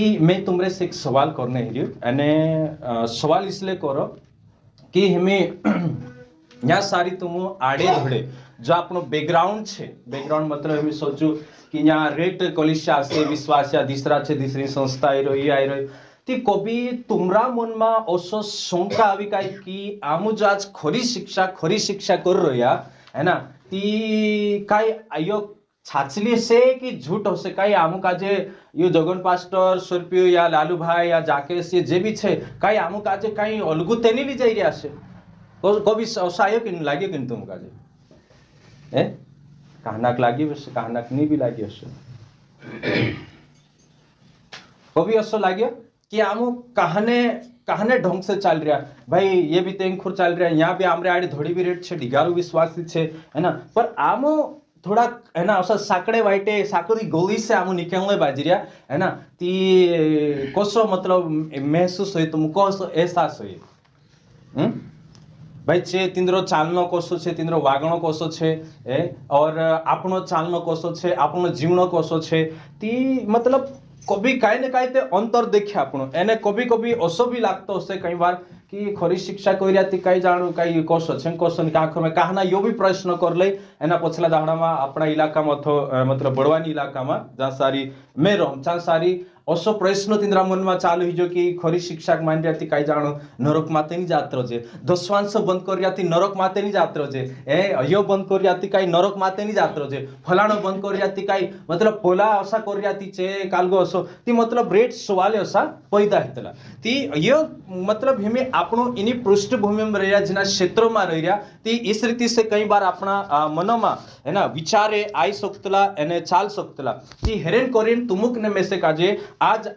कि मैं तुमरे से एक सवाल करने ही અને सवाल इसलिए करो कि हमें यहाँ सारी तुम आड़े धड़े जो आपनो बैकग्राउंड छे, बैकग्राउंड मतलब हमें सोचू कि यहाँ रेट कलिशा से विश्वास दिसरा छे दिसरी संस्था आई रही आई रही ती कभी तुमरा मन में असो शंका आवी काई कि आमु जो आज खरी शिक्षा कर रहा है ना ती काई आयो छाछली से कि झूठ हो से काई आमु काजे यो जगन पास्टर सुरपियो या लालू भाई या जाकेश ये जे भी छे काई आमु काजे काई अलगू तेनी ली जाई रहा छे कभी असायो कि लागे कि तुम काजे ए कहनाक लागी बस कहनाक नहीं भी लागी हसे कभी असो लाग्यो कि आमु कहने ढंग से चल रहा भाई ये भी तेंखुर चल रहा है यहाँ भी आमरे आड़े थोड़ी भी रेट छे डिगारू विश्वासी छे है ना पर आमु थोड़ा है ना असा साकड़े वाइटे साकड़ी गोली से आमु निकलने बाजरिया है ना ती कसो मतलब महसूस होई तुमको एहसास होई भाई छे तिंद्रो चालनो कोसो छे तिंद्रो वागणो कोसो छे और आपनो चालनो कोसो छे आपनो जीवनो कोसो छे ती मतलब कभी काई ने काई ते अंतर देखे आपनो एने कभी कभी असो भी लागतो हसे कई बार कि खरी शिक्षा करिया ती काई जाणु काई कोसो छे कोसो नि आंखो में कहना यो भी प्रश्न कर ले एना पछला दाहड़ा में अपना इलाका में मतलब बड़वानी इलाका में जहाँ सारी मैं रहूं जहाँ सारी असो प्रश्न तिंद्रा मन में चालू हिजो कि खरी शिक्षा मान रही काई जाणो नरक माते नहीं जात रहे दशवांश बंद कर रही नरक माते नहीं जात रहे यो बंद कर रही काई नरक माते नहीं जात रहे फलाणो बंद कर रही काई मतलब पोला असा कर रही चे कालगो असो ती मतलब रेट सवाल असा पैदा हेतला ती यो मतलब हमें आपनो इनी पृष्ठभूमि में रह जिना क्षेत्रों में रह ती इस रीति से कई बार अपना मन में है ना विचारे आई सकतला एने चाल सकतला ती हेरेन करीन तुमुक ने में से काजे आज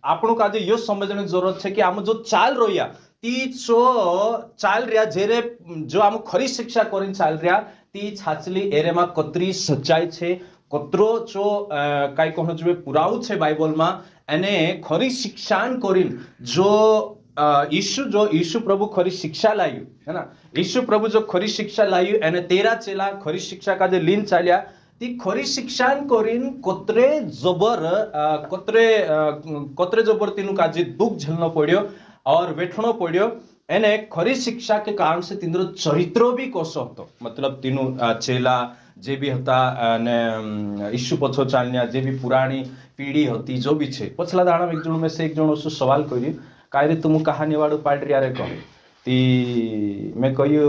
आपनो काजे यो समझने की जरूरत है कि आम जो चाल रहा ती जो चाल रहा जेरे जो आम खरी शिक्षा करीन चाल रहा ती छाचली एरे में कतरी सच्चाई छे कतरो जो काई कहनो जो पुराव छे बाइबल में एने खरी शिक्षान करीन जो यीशु प्रभु खरी शिक्षा लायु है ना यीशु प्रभु जो खरी शिक्षा लायु एने 13 चेला खरी शिक्षा का जो लीन चाल्या ती खरी शिक्षान करीन कतरे जबर तीनू काजे दुख झेलनो पड़ियो और बैठनो पड़ियो एने खरी शिक्षा के कारण से तीनरो चरित्र भी कोसो हतो मतलब तीनू चेला जे भी हता ने यीशु पछो चालनिया जे भी पुरानी पीढ़ी होती जो भी छे पछला दाड़ा में एक जण में से एक जण उसो सवाल करी कायरे तुम कहा नेवाड़ो पाड़ रिया रे कहे ती मैं कहू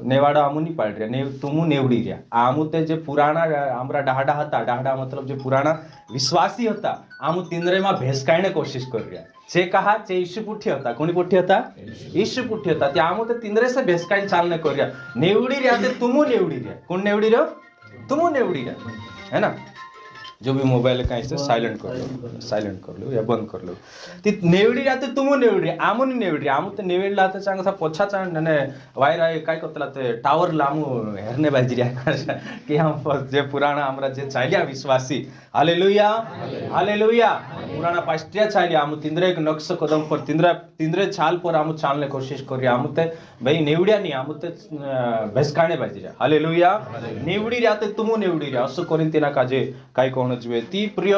नेवाड़ो आमु नहीं पाड़ रिया तुमु नेवड़ी रिया आमु ते जे पुराना आमरा डाहडा हता डाहडा मतलब जे पुराना विश्वासी हता आमु तिंद्रे में भेसकायने कोशिश कर रिया जे कहा जे यीशु पुठी हता कोनी पुठी हता यीशु पुठी हता ते आमु ते तिंद्रे से भेसकायने चालने कर रिया नेवड़ी रिया ते तुमु नेवड़ी रिया कोन नेवड़ी रियो तुमु नेवड़ी रिया है ना जो भी मोबाइल कहीं से साइलेंट कर लो या बंद कर लो ती नेवडी राते तुम नेवडी आमुनी नेवडी आमु ते नेवडी लाते चांग सा पोछा चांग ने वायर आय काय करतला ते टावर लामू हेरने बाजरिया कि हम जे पुराना हमरा जे चालिया विश्वासी हालेलुया हालेलुया पुराना पास्टिया चालिया आमु तिंद्रे एक नक्श कदम पर तिंद्रे छाल पर आमु चालने कोशिश करी आमु ते भाई नेवडिया नहीं आमु ते भेसकाणे बाजरिया हालेलुया नेवडी राते तुम नेवडी रे असो करिन तेना काजे काय कोण ती प्रिय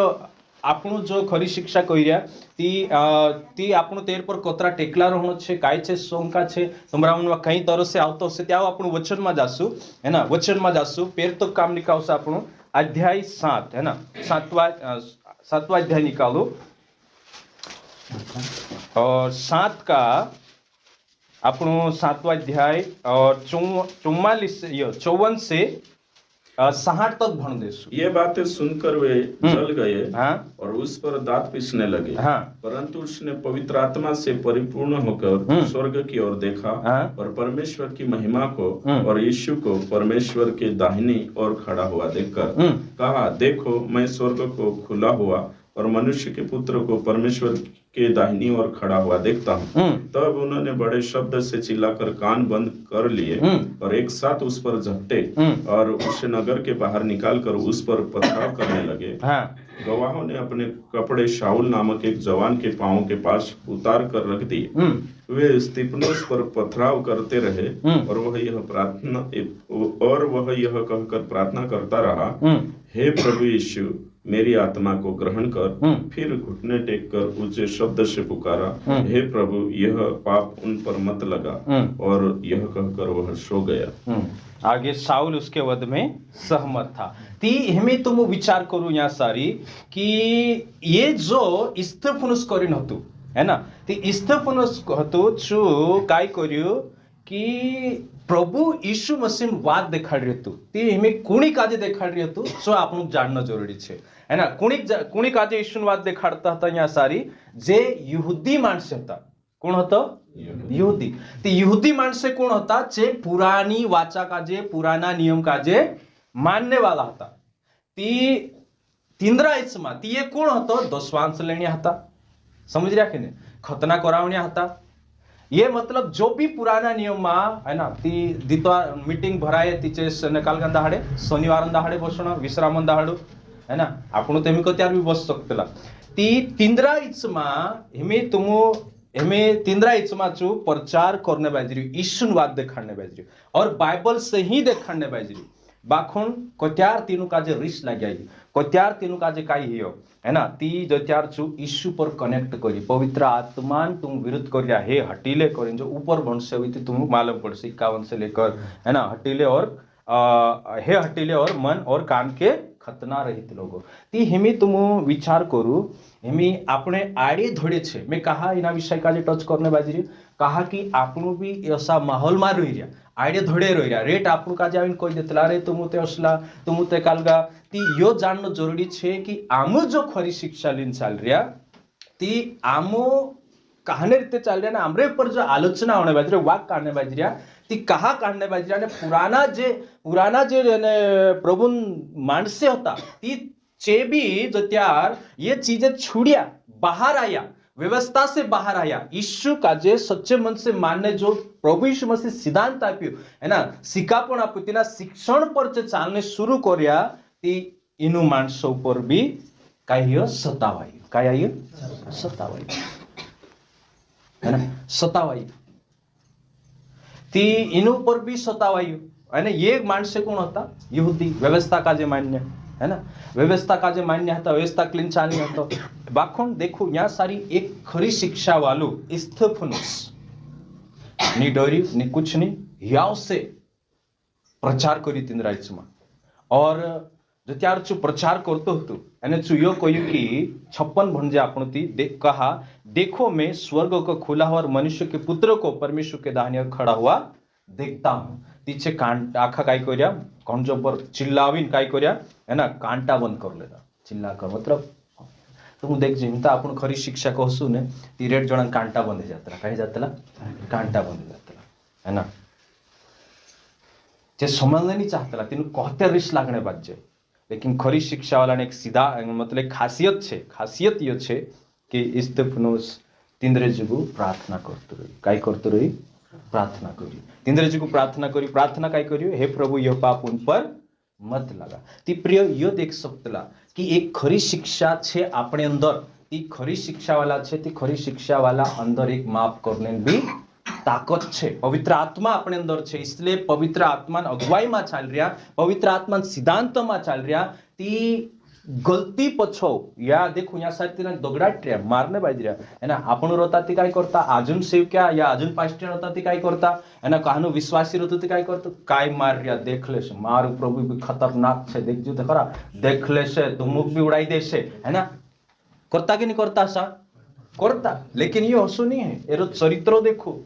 आपणु जो खरी शिक्षा कहिया ती आपणु तेर पर कतरा टेकला रहनो छे काय छे शंका छे तमरा मन में कई तरह से आवतो से त्या आपणु वचन में जासु है ना वचन में जासु पेर तो काम निकालसु आपणु अध्याय 7 है ना 7वां अध्याय निकालो और 7 का आपणु 7वां अध्याय और 54 से 60 तक भण देसु। ये बातें सुनकर वे जल गए और उस पर दांत पीसने लगे। परंतु उसने पवित्र आत्मा से परिपूर्ण होकर स्वर्ग की ओर देखा और परमेश्वर की महिमा को और यीशु को परमेश्वर के दाहिनी ओर खड़ा हुआ देखकर कहा, देखो मैं स्वर्ग को खुला हुआ और मनुष्य के पुत्र को परमेश्वर के दाहिनी ओर खड़ा हुआ देखता हूँ। तब उन्होंने बड़े शब्द से चिल्लाकर कान बंद कर लिए और एक साथ उस पर झपटे और उस नगर के बाहर निकालकर उस पर पथराव करने लगे। गवाहों ने अपने कपड़े शाऊल नामक एक जवान के पांवों के पास उतार कर रख दिए। वे स्तिफनुस पर पथराव करते रहे और वह यह कहकर प्रार्थना करता रहा, हे प्रभु यीशु, मेरी आत्मा को ग्रहण कर। फिर घुटने टेक कर ऊंचे शब्द से पुकारा, हे प्रभु यह पाप उन पर मत लगा, और यह कहकर वह सो गया। आगे शाऊल उसके वध में सहमत था। ती हमें तुम विचार करू यहाँ सारी कि ये जो स्तेफनुस करीन हतु है ना, ती स्तेफनुस हतु जो काय कर्यो कि प्रभु यीशु मसीह वाद देखाड़ रही ती हमें कुणी काजे देखाड़ रही जो आपन जानना जरूरी है, है ना। कुणी काजे यीशु वाद देखाड़ता था यहाँ सारी जे यहूदी माणस होता। कोण होता? यहूदी। ते यहूदी माणसे कोण होता? जे पुरानी वाचा काजे, पुराना नियम काजे मानने वाला होता। ती तिंद्रा इचमा ती एक कोण होतो? दशवांश लेण्या होता, समझ रहा कि नहीं, खतना करावण्या होता। ये मतलब जो भी पुराना नियम मा है ना, ती दितवा मीटिंग भराय तिचे नकाल दाहाडे, शनिवार दाहाडे बसणं, विश्राम दाहाडू है ना, आपण तेमी को त्यार भी बस सकतला। ती तिंद्रा इचमा हमें तिंद्रा इचमा चू प्रचार करने बाजरी, ईशुनवाद देखाड़ने बाजरी और बाइबल से ही देखाड़ने बाजरी। बाखुन कोत्यार तीनों का जे रिश लग जाएगी, कोत्यार तीनों का जे काई हियो है ना, ती जो त्यार चू ईशु पर कनेक्ट करी, पवित्र आत्मान तुम विरुद्ध करिया हे हटीले करें जो ऊपर वंश हुई थी तुम मालूम पड़ 51 से लेकर है ना, हटीले और हे हटीले और मन और कान के खतना रहित लोगों। ती हिमी तुम विचार करू, हिमी अपने आड़े धोड़े छे। मैं कहा इना विषय का जे टच करने बाजी कहा कि आपणु भी ऐसा माहौल में रही रहा, आड़े धोड़े रही रहा, रेट आपणु का जाविन कोई देतला रे तुम ते असला तुम ते कालगा। ती यो जानना जरूरी छे कि आमु जो खरी शिक्षा लीन चल रहा ती आमो कहने रीते चल रहा ना, हमरे ऊपर जो आलोचना होने बाजी वाक काटने बाजी रहा ती कहा काढणे पाहिजे आणि पुराना जे प्रभु माणसे होता ती चेबी जो त्यार ये चीजें छुड़िया बाहर आया, व्यवस्था से बाहर आया, यीशु का जे सच्चे मन से मानने जो प्रभु यीशु मसीह सिद्धांत आप्यो है ना, शिकापण आप्यो तिना शिक्षण पर जे चालने शुरू कर्या ती इनु माणसो पर भी काय सतावाई, काय आहे सतावाई है ना, सतावाई ती इनु पर भी सतावाई है ना। ये माणसे कोण होता? यहूदी, व्यवस्था का जे मान्य है ना, व्यवस्था का जे मान्य था, व्यवस्था क्लीन चालनी होतो। बाखुन देखो यहाँ सारी एक खरी शिक्षा वालू स्तेफनुस नी डरी नी कुछ नहीं याव से प्रचार करी तिंद्राइचमा और जो त्यार चु प्रचार करतो हतो અને ચુયો કહ્યું कि 56 भंजे आपण ती कहा, देखो मैं स्वर्ग को खुला हुआ और मनुष्य के पुत्र को परमेश्वर के दाहिने ओर खड़ा हुआ देखता हूं। तीचे कांटा आखा काय कर्या कोणजो पर चिल्लावीन काय कर्या है ना, कांटा बंद कर लेता, चिल्ला कर मतलब तुम देख जिमता आपण खरी शिक्षा कहसु ने ती रेड जण कांटा बंद जातला, काय जातला कांटा बंद जातला है ना। जे समजणे नहीं चाहतला तिनु कहते रिश लागणे बाजे, लेकिन खरी शिक्षा वाला ने एक सीधा मतलब एक खासियत ये छे कि स्तेफनुस तिंद्रे जुगु प्रार्थना करतो रही, काय करतो रही प्रार्थना करी, तिंद्रे जुगु प्रार्थना करी, प्रार्थना काय करियो, हे प्रभु यह पाप उन पर मत लगा। ती प्रिय यो देख सकतला कि एक खरी शिक्षा छे अपने अंदर, ती खरी शिक्षा वाला छे, ती खरी शिक्षा वाला अंदर एक माफ करने भी ताकत छे, पवित्र आत्मा अपने अंदर छे, इसलिए पवित्र आत्मा अगुवाई में चाल रहा, पवित्र आत्मा सिद्धांत में चाल रहा, ती गलती पछो या देखो यहाँ सारी तीन दगडाट रहा मारने बाज रहा है ना, आपण रोता ती काय करता, अजून सेवक्या या अजून पास्टर होता ती काय करता है ना, कहानु विश्वासी रहतो ती काय करतो, काय मार रहा देख ले से, मार प्रभु भी खतरनाक छे, देख जो खरा देख ले से तो मुख भी उड़ाई दे से है ना, करता कि नहीं करता सा करता। लेकिन ये हसू नहीं है, एरो चरित्र देखो,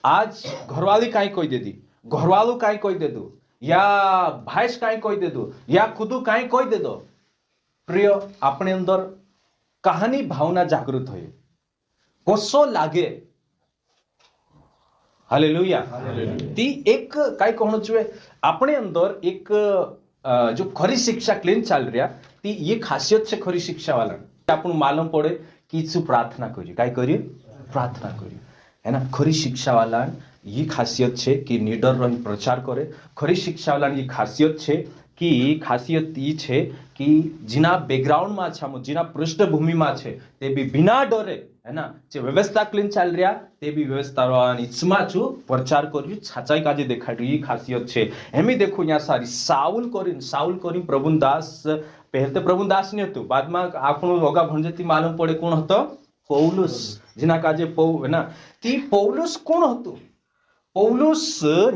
आज घरवाली काय कोई दे दी, घरवालू काय कोई दे दो, या भाईस काय कोई दे दो, या खुदू काय कोई दे दो, प्रिय अपने अंदर कहानी भावना जागृत होए, कसो लागे, हालेलुया। ती एक काय कहणो छे अपने अंदर एक जो खरी शिक्षा क्लीन चाल रहा ती ये खासियत छे खरी शिक्षा वाला, आपण मालूम पड़े कि प्रार्थना करी, काय करी प्रार्थना करी है ना। खरी शिक्षा वाला ये खासियत छे कि निडर रही प्रचार करे, खरी शिक्षा वाला ये खासियत छे कि खासियत ये छे कि जिना बैकग्राउंड में छे, जिना पृष्ठभूमि में छे ते भी बिना डरे है ना જે વ્યવસ્થા ક્લીન ચાલ રહ્યા તે બી વ્યવસ્થાની ઈચ્છમાં છું પ્રચાર કર્યું છાચાઈ કાજે દેખાડ્યું એ ખાસિયત છે એમી देखो यहाँ सारी સાઉલ કરી પ્રભુદાસ પહેલ તો પ્રભુદાસ ને હતું બાદમાં આપણું હોગા ભણજતી માલુમ પડે કોણ હતો પૌલુસ જેના કાજે ના તી પૌલુસ કોણ હતું પૌલુસ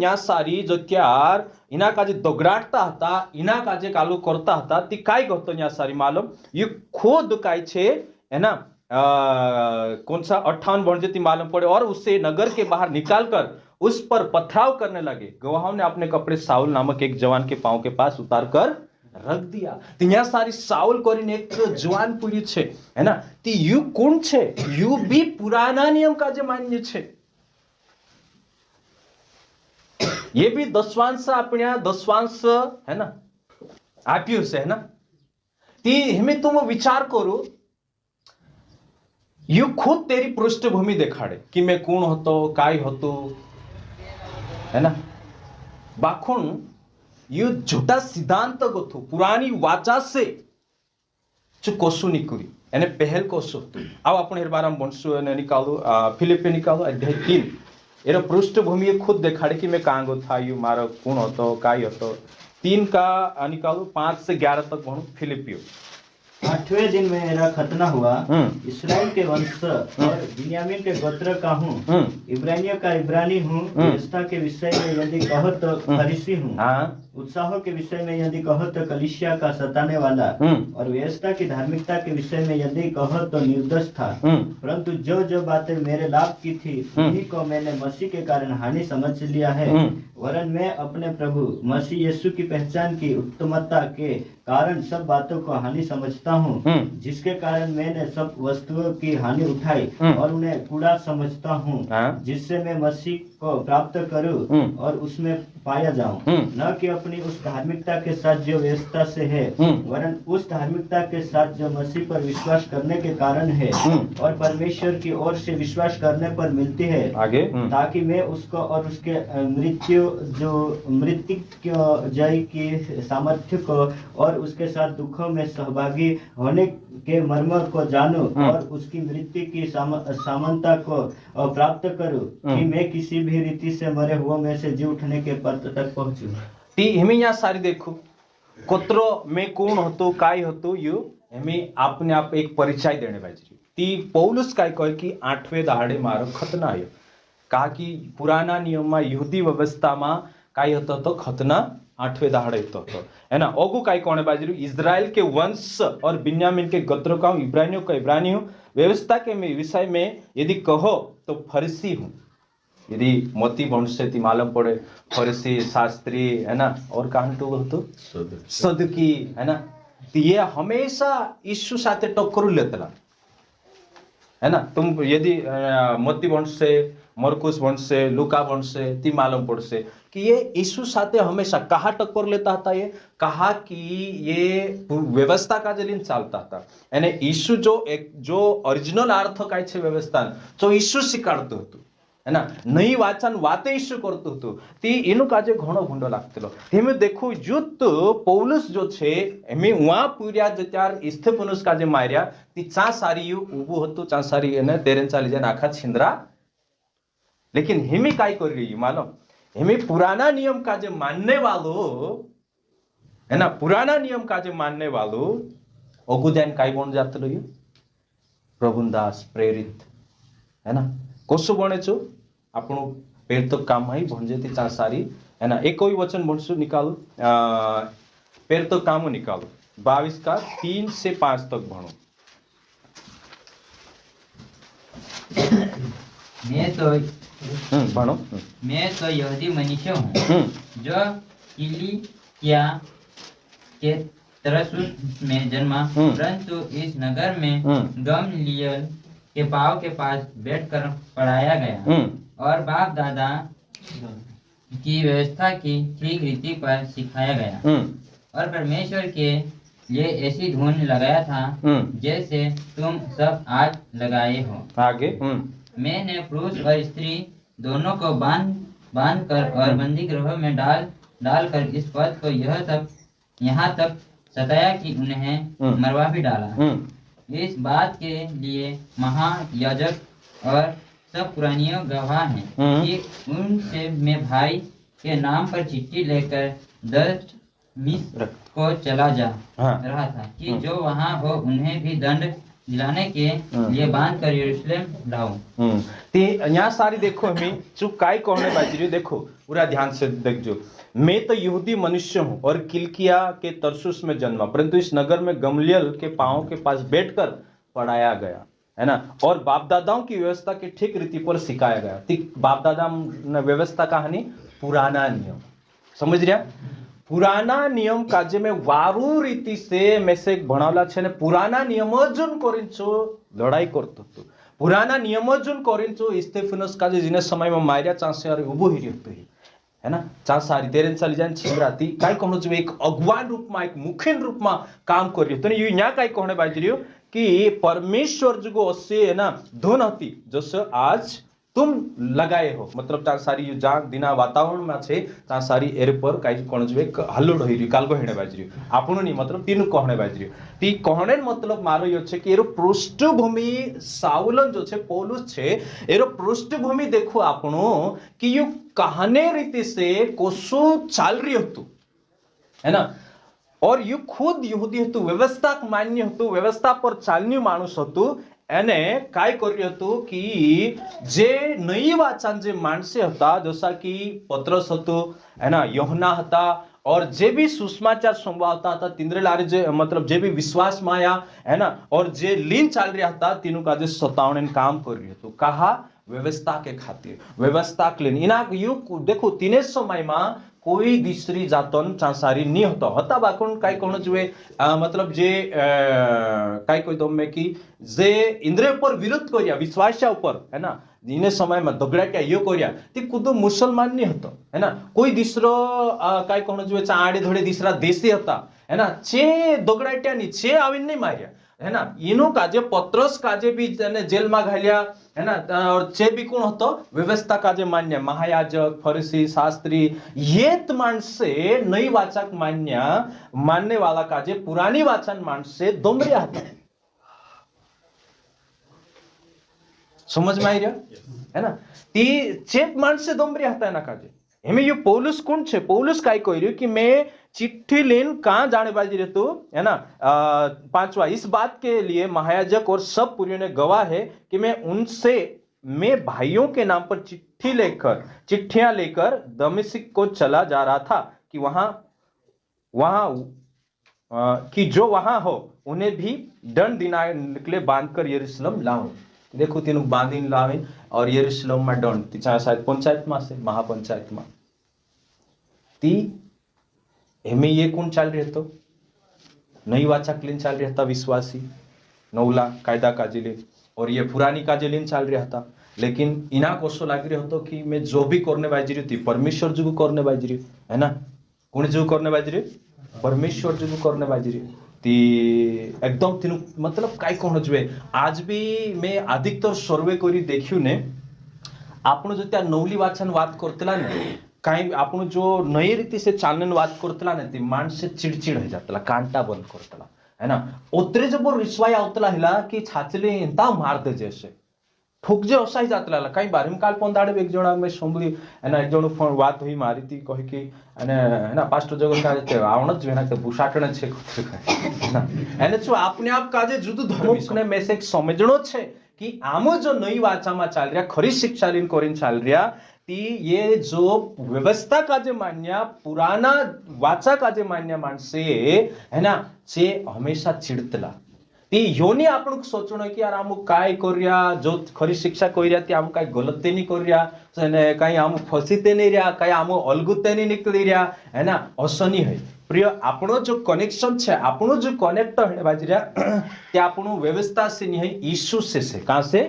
यहाँ सारी जत्यार इना काजे दगडाटता હતા इना काजे कालू करता હતા ती काय करतो यहाँ सारी मालूम ये खुद काय छे है ना कौन सा 58 भणजती मालूम पड़े और उसे नगर के बाहर निकाल कर उस पर पथराव करने लगे गवाहों ने अपने कपड़े साउल नामक एक जवान के पांव के पास उतार कर रख दिया तो यहाँ सारी साउल કરીને એક જવાન પૂરી છે है ना ती यू કોણ છે यू भी पुराना नियम का જે માન્ય છે ये भी दशवांश अपने दशवांश है ना आप्यू से है ना ती हमें तुम विचार करो यू खुद तेरी पृष्ठभूमि देखाड़े कि मैं कौन होतो काय होतो है ना बाखुन यू झूठा सिद्धांत गोथो पुरानी वाचा से जो कोसु निकुरी यानी पहल कोसु अब अपन हेर बाराम बनसु ने निकालो फिलिपे निकालो अध्याय 3 एरो पृष्ठभूमि खुद देखाड़े कि मैं कांगो था यू मारो कौन होतो काय होतो 3 का निकालो 5 से 11 तक भणो फिलिपियो 8वें दिन में मेरा खतना हुआ इस्राएल के वंश और बिन्यामीन के गोत्र का हूँ इब्रानियों का इब्रानी हूँ व्यवस्था के विषय में यदि कहो तो फरीसी हूँ उत्साहों के विषय में यदि कहो तो कलीसिया का सताने वाला और व्यवस्था की धार्मिकता के विषय में यदि कहो तो निर्दोष था परंतु जो जो बातें मेरे लाभ की थी उन्हीं को मैंने मसीह के कारण हानि समझ लिया है वरन मैं अपने प्रभु मसीह यीशु की पहचान की उत्तमता के कारण सब बातों को हानि समझता हूँ जिसके कारण मैंने सब वस्तुओं की हानि उठाई और उन्हें कूड़ा समझता हूँ जिससे मैं मसीह को प्राप्त करूं और उसमें पाया जाऊं न कि अपनी उस धार्मिकता के साथ जो व्यवस्था से है वरन उस धार्मिकता के साथ जो मसीह पर विश्वास करने के कारण है और परमेश्वर की ओर से विश्वास करने पर मिलती है आगे ताकि मैं उसको और उसके मृत्यु जय की सामर्थ्य को और उसके साथ दुखों में सहभागी होने के मर्म को जानूं और उसकी मृत्यु की समानता को प्राप्त करूं कि मैं किसी भी रीति से मरे हुओं में से जी उठने के पद तक पहुंचूं ती हमें यहाँ सारी देखो कोत्रो में कौन होतो काय होतो यू हमें आपने आप एक परिचय देने पाहिजे ती पौलुस काय कहे कि 8वें दहाडे मारो खतना आयो का कि पुराना नियम में यहूदी व्यवस्था में काय होतो तो खतना 8वें दहाड़े तो है ना ओगु काय कोने बाजरू इजराइल के वंश और बिन्यामीन के गोत्र का हूँ इब्रानियों का इब्रानी हूँ व्यवस्था के विषय में यदि कहो तो फरीसी हूँ यदि मोती वंश से मालूम पड़े फरीसी शास्त्री है ना और कहां तो तो सदकी है ना तो ये हमेशा यीशु साथे टक्कर लेतला है ना तुम यदि मोती वंश से मरकुस वंश से लुका वंश से ती मालूम पड़ से कि ये यीशु साथे हमेशा कहा टक्कर लेता था ये कहा कि ये व्यवस्था का जलिन चालता था यानी यीशु जो ओरिजिनल अर्थ काय छे व्यवस्था जो यीशु स्वीकारतो હતો है ना नई वाचन वाते यीशु करतो હતો ती एनु काजे घणो गुंडो लागतलो हेमे देखो युद्ध पौलुस जो छे एमे उवा पूर्या जत्यार स्तेफनुस काजे मार्या ती चा सारी उबो હતો चा सारी एने तेरेन चाली जान आखा छिंद्रा लेकिन हेमे काय कर रही मालूम हेमे पुराना नियम का जो मानने वालो है ना पुराना नियम का जो मानने वालो ओगुदैन काय बन जात रही प्रभुदास प्रेरित है ना कोसो बने छो आपनो पेड़ तो काम है भंजेती चा सारी है ना एक कोई वचन बनसु निकालो पेड़ तो काम निकालो 22 का 3 से 5 तक भणो मैं तो यहूदी मनुष्य हूँ जो किलिकिया के तरसुस में जन्मा परंतु इस नगर में गमलीएल के पाँव के पास बैठकर पढ़ाया गया और बाप दादा की व्यवस्था की ठीक रीति पर सिखाया गया और परमेश्वर के लिए ऐसी धुन लगाया था जैसे तुम सब आज लगाए हो आगे मैंने पुरुष और स्त्री दोनों को बांध कर और बंदी गृह में डालकर इस पद को यहाँ तक सताया कि उन्हें मरवा भी डाला इस बात के लिए महायाजक और सब पुरानियों गवाह हैं कि उनसे मैं भाई के नाम पर चिट्ठी लेकर मिस्र को चला जा रहा था कि जो वहाँ हो उन्हें भी दंड दिलाने के लिए बांध कर यरूशलेम लाऊं। ते यहाँ सारी देखो हमें जो काय कहने बाजी देखो पूरा ध्यान से देखो। मैं तो यहूदी मनुष्य हूँ और किलकिया के तरसुस में जन्मा, परंतु इस नगर में गमलियल के पांव के पास बैठकर पढ़ाया गया, है ना, और बाप दादाओं की व्यवस्था के ठीक रीति पर सिखाया गया। बाप दादा व्यवस्था कहानी पुराना नियम, समझ रहा, पुराना नियम काजे में वारू रीति से मेसेज भणावला छे ने पुराना नियम अजून कोरिंचो लड़ाई करतो तो पुराना नियम अजून कोरिंचो स्टेफनस काजे जिने समय में मार्या चांसे और उबो हिरियो तो है ना, चांसारी तेरेन चली जान छिमराती काय कहनो जो एक अगवान रूप में एक मुखिन रूप में काम करियो तो ये यहाँ काय कहने बाजरियो कि परमेश्वर जो असे है ना धुन होती जैसे आज तुम लगाए हो, मतलब चांसारी जहाँ दिना वातावरण में छे चांसारी एर पर काय कोण जो एक हल्लो ढोइरी कालगो हेणे बाजरियो आपनो नहीं मतलब तीन कहने बाजरियो ती कहने मतलब मारो यो छे कि एरो पृष्ठभूमि साउलन जो छे पौलुस छे एरो पृष्ठभूमि देखो आपनो कि यो कहने रीति से कोसो चाल रही हतु, है ना, और यू खुद यहूदी हतु, व्यवस्था मान्य हतु, व्यवस्था पर चालनी माणूस हतु, एने काय कर्યું હતું कि जे नई वाचान जे माणसे હતા जसा कि पत्रस હતો, है ना, योहना હતા, और जे भी सुसमाचार संभावता था तिंद्रेलारे जे मतलब जे भी विश्वास माया, है ना, और जे लीन चाल रहा था तीनों का जे सतावने काम कर रही तो कहा व्यवस्था के खातिर व्यवस्था के लिए इना यू देखो तीने समय में कोई दूसरी जातन चांसारी नहीं होता हता बाकुन काय कोण जुए मतलब जे काय कोई दम में कि जे इंद्रिय पर विरोध करिया विश्वास ऊपर, है ना, जिने समय में दगड़ाट्या यो करिया ती कुदो मुसलमान नहीं होता, है ना, कोई दूसरो काय कोण जुए चाड़े धड़े दूसरा देशी होता, है ना, छे दगड़ाट्या नहीं छे आविन नहीं मारिया, है ना, इनो काजे पत्रस काजे भी जेल में घालिया, है ना, और चे भी कौन होतो व्यवस्था काजे मान्य महायाजक फरीसी शास्त्री येत माणसे नई वाचक मान्य मानने वाला काजे पुरानी वाचन माणसे दोमरिया हता, समझ में आई रहा, है ना, ती चेत माणसे दोमरिया हता ना काजे एमे यो पौलुस कौन छे, पौलुस काय कह कि मैं चिट्ठी लेन कहां जाने बाजी रे तू, है ना, 5वां इस बात के लिए महायाजक और सब पुरियों ने गवाह है कि मैं भाइयों के नाम पर चिट्ठियां लेकर दमिश्क को चला जा रहा था कि कि जो वहां हो उन्हें भी दंड दिलाने के लिए बांधकर यरूशलेम लाऊं। देखो तीनों बांधीन लावे और यरूशलेम में दंड चाहे शायद पंचायत में से महापंचायत में ती एमे ये कौन चाल रहे तो नई वाचा क्लीन चाल रहा था विश्वासी नौला कायदा काजिले और ये पुरानी काजिलीन चाल रहा था, लेकिन इना कोसो लाग रहा तो कि मैं जो भी करने बाजी रही थी परमेश्वर जो करने बाजी रही, है ना, कौन जो करने बाजी रही परमेश्वर जो करने बाजी रही ती एकदम तीनों मतलब काय कहनो जुए आज भी मैं अधिकतर सर्वे करी देखियो ने आपण जो त्या नवली वाचन बात करतला ने काही आपण जो नई रीति से चालन बात करतला ने ती माणसे चिड़चिड़ हो जातला कांटा बंद करतला, है ना, उतरे जब रिश्वाई आवतला हिला कि छाचले इंता मार दे जैसे ठोक जे असाई जातला काही बारिम काल पंदाड़े एक जणा में संभली, है ना, एक जणो फोन बात हुई मारी थी कहि कि है ना पास्टर जगत का ते आवण ज वेना के बुसाटणे छे है ना, एने जो अपने आप काजे जुदू धर्म ने में से एक समझणो छे कि आमो जो नई वाचा में चाल रहा खरी शिक्षा लीन करीन चाल रहा ती ये जो व्यवस्था का जे मान्य पुराना वाचा का जे मान्य माणसे, है ना, चे हमेशा चिड़तला ती योनी आपण सोचणो कि यार आम काय करिया जो खरी शिक्षा करिया ती आम काय गलत नहीं करिया कहीं आम फसीते नहीं रहा कहीं आम अलगुते नहीं निकली रहा, है ना, असनी है प्रिय आपनो जो कनेक्शन छे आपनो जो कनेक्ट है बाजरिया ते आपनो व्यवस्था से नहीं है यीशु से कहां से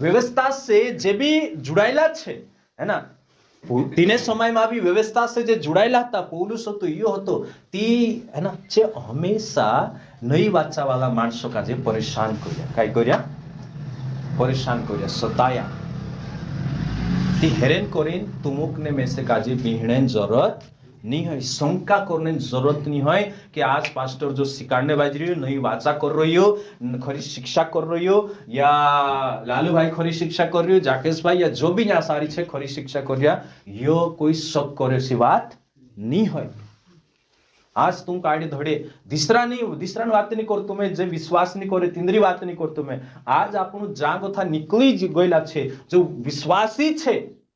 व्यवस्था से जे भी जुड़ाइला छे, है ना, तीने समय में भी व्यवस्था से जे जुड़ाइला था पौलुस तो यो हतो ती, है ना, जे हमेशा नई वाचा वाला माणसों का जे परेशान करिया काय करिया परेशान करिया सताया ती हेरेन करीन तुमुक ने में से काजे बिहणेन जरूरत नहीं है। शंका करने की जरूरत नहीं है कि आज पास्टर जो सिखाने बाज रही हो, नई वाचा कर रही हो, खरी शिक्षा कर रही हो, या लालू भाई खरी शिक्षा कर रही हो, जाकेश भाई या जो भी यहाँ सारी छे खरी शिक्षा कर रहा, यो कोई शक करे सी बात नहीं है। आज तुम काढ़ी धड़े दिसरा बात नहीं करतो मैं, जे विश्वास नहीं करे तिंद्री बात नहीं करतो मैं। आज आपनु जागो था निकली गयला छे, जो विश्वासी छे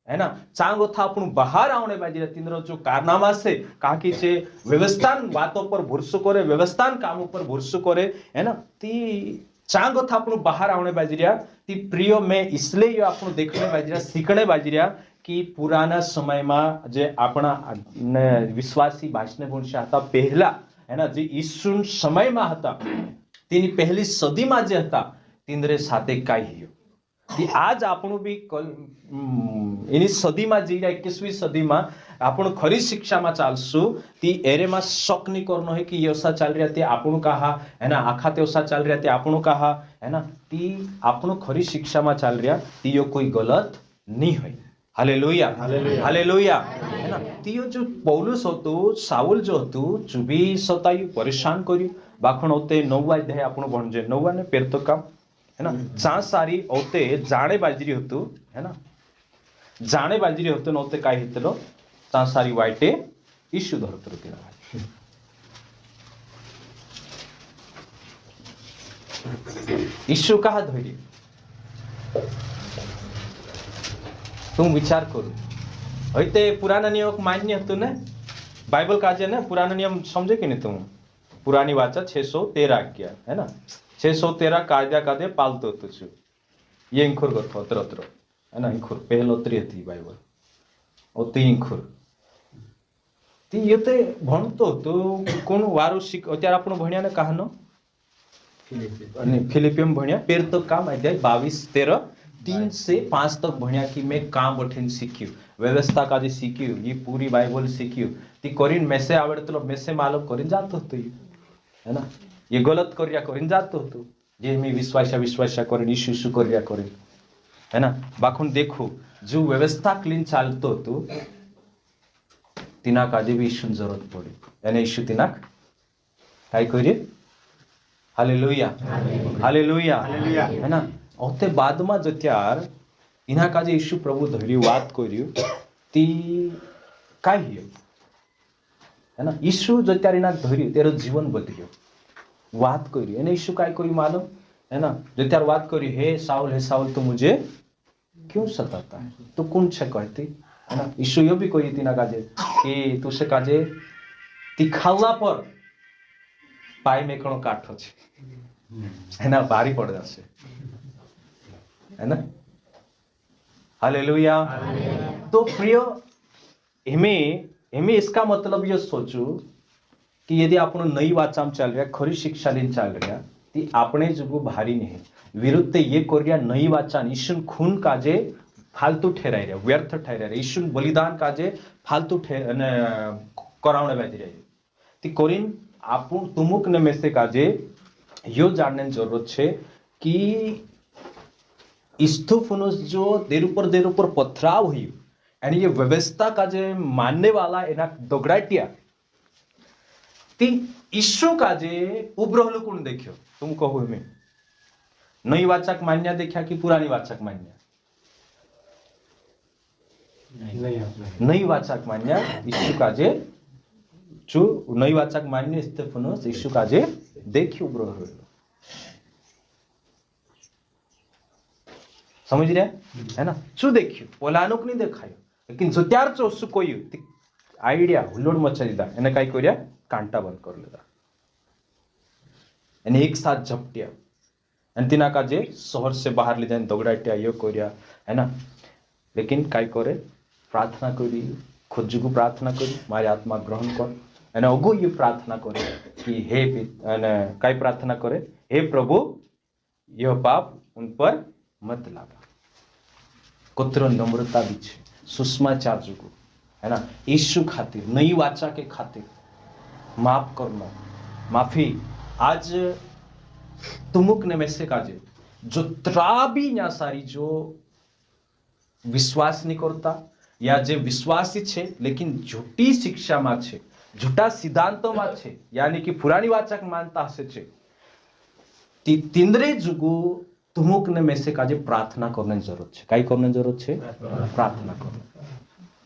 है ना, चांगो था आपनु बाहर आवने बाजी तिंद्रो जो कारनामा से काकी छे, व्यवस्थान बातों पर भरोसो करे, व्यवस्थान कामों पर भरोसो करे है ना, ती चांगो था आपनु बाहर आवने बाजी ती प्रियो में इसलिए यो आपनु देखने बाजी सीखने बाजी कि पुराना समय में जे अपना विश्वासी भाषण पुरुष था पहला है ना, जे ईसु समय में था तेनी पहली सदी में जे था तिंद्रे साथे काई हियो ती आज आपणु भी एनी सदी में जी 21वीं सदी में आपण खरी शिक्षा में चालसु ती एरे में शक नहीं करनो है कि योसा चल रहा थे आपणु कहा है ना, आखा तेसा चल रहा थे आपणु कहा है ना, ती आपणु खरी शिक्षा में चल रहा ती यो कोई गलत नहीं है। हालेलुया हालेलुया है ना। तीयो जो पौलुस होतो, साउल जो होतो, जो भी सतायु परेशान कर्यु बाखण होते 9 अध्याय आपण भणजे 9 ने पेरतो काम है ना, चा सारी होते जाणे बाजरी होतो है ना, जाणे बाजरी होतो नोते काय हितलो चा सारी वाईटे इशू धरतो तिला इशू कहा धैर्य तुम विचार करो होते पुराना नियम मान्य हतु ने बाइबल काजे ने पुराना नियम समझे कि नहीं तुम, पुरानी वाचा 613 आज्ञा है ना, 613 कायदा कादे पालतो तुझ ये इंखुर गथो अत्र है ना, इंखुर पहलो त्री थी बाइबल ओती इंखुर ती येते भणतो तो कोण वारो शिक અત્યારે આપણો ભણ્યા ને કહાનો અને ફિલિપિયમ ભણ્યા પેર તો કામ અધ્યાય 22-13 3 से 5 तक भणिया कि मैं काम बठीन सीख्यू, व्यवस्था का सीख्यू, ये पूरी बाइबल सीख्यू ती करीन मैसे आवडतो मैसे मालूम करीन जातो तो है ना, ये गलत करिया करीन जातो तो जे मी विश्वासा करीन यीशु करिया करीन है ना। बाखुन देखो जो व्यवस्था क्लीन चालतो तो तिना काजे भी यीशु जरूरत पड़ी यानी यीशु तिना काय करी हालेलुया हालेलुया है ना। औते बाद में जत्यार इना काजे यीशु प्रभु धर्यु बात कर्यु ती काय हियो है ना, यीशु जत्यार इना धर्यु तेरो जीवन बदल्यो बात कर्यु एने यीशु काय कर्यु मालूम है ना, जत्यार बात कर्यु हे साउल तू मुझे क्यों सताता है, तू कौन छे कहती है ना। यीशु यो भी कोई तीना काजे कि तू से काजे ती खाला पर पाई में कणो काठो छे है ना, भारी पड़ जाशे है ना। हालेलुया। तो प्रिय हमें इसका मतलब ये सोचू कि यदि आपण नई वाचा में चल रहा खरी शिक्षा लेन चल रहा ती आपणे जुगु भारी नहीं विरुद्ध ये कोरिया नई वाचा यीशु खून काजे फालतू ठहराई रहा, व्यर्थ ठहराई रहा, यीशु बलिदान काजे फालतू करावणे बाजी रही ती कोरिन आपू तुमुक ने में से काजे यो जानने जरूरत छे कि स्थिफनुस जो देर ऊपर पथराव हुई यानी ये व्यवस्था का जो मानने वाला एना दोगड़ाटिया ती ईशु का जे उब्रहलु कौन देखियो तुम कहो में नई वाचक मान्या देखा कि पुरानी वाचक मान्या नई वाचक मान्या ईशु का जे जो नई वाचक मान्य स्थिफनुस ईशु का जे देखियो उब्रहलु समझ रहे है ना, शू देखियो पोलानुक नहीं देखायो लेकिन जो त्यार चो कोई आइडिया हुल्लोड़ मचा दीदा एने काई कर्या कांटा बंद कर लेदा एने एक साथ झपटिया एन तिना का जे शहर से बाहर ले जाने दौड़ाटिया यो कर्या है ना। लेकिन काई करे प्रार्थना करी खुद को प्रार्थना करी मारे आत्मा ग्रहण कर एने अगो ये प्रार्थना करे कि हे एने काई प्रार्थना करे हे प्रभु यह पाप उन पर मत लागा कुत्र नम्रता भी छे सुषमाचार जुगु है ना, यीशु खातिर नई वाचा के खातिर माफ करना माफी आज तुमुक ने में से काजे जो त्राबी ना सारी जो विश्वास नहीं करता या जे विश्वासी छे लेकिन झूठी शिक्षा में छे, झूठा सिद्धांतों में छे, यानी कि पुरानी वाचक मानता हसे छे, तिंद्रे जुगु तुमुक ने में से काजे प्रार्थना करने जरूरत छे। काई करने जरूरत छे? प्रार्थना करो,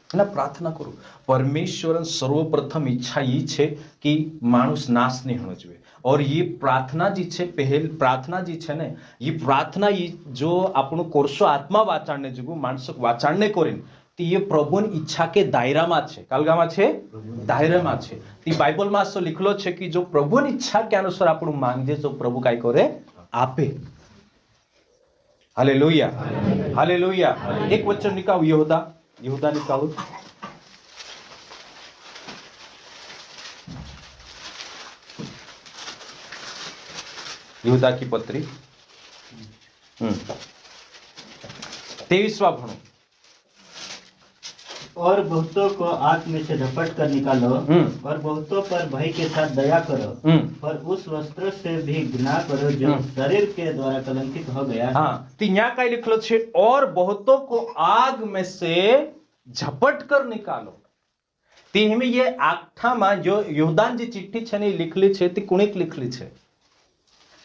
है ना, प्रार्थना करो। परमेश्वर सर्वप्रथम इच्छा ये छे कि मानुष नाश नहीं होना चाहिए, और ये प्रार्थना जी छे, पहल प्रार्थना जी छे ने, ये प्रार्थना ये जो आपनो कोर्सो आत्मा वाचाड़ने जुगु मानसक वाचाड़ने करेन, तो ये प्रभुन इच्छा के दायरा में छे। कालगा में छे? दायरा में छे। ती बाइबल में सो लिखलो छे कि जो प्रभुन इच्छा के अनुसार आपनो मांगे जो प्रभु काई करे आपे। Hallelujah, hallelujah. एक वचन निकालो, यहूदा निकालो, यहूदा की पत्री 23वां भणो। और बहुतों को आग में से झपट कर निकालो, और बहुतों पर भय के साथ दया करो, पर उस वस्त्र से भी घृणा करो जो शरीर के द्वारा कलंकित हो गया है। हाँ, तो यहाँ काय लिखलो छे? और बहुतों को आग में से झपट कर निकालो। तीन में ये आठा में जो योदान जी चिट्ठी छे ने लिखली छे, ती कुणिक लिखली छे?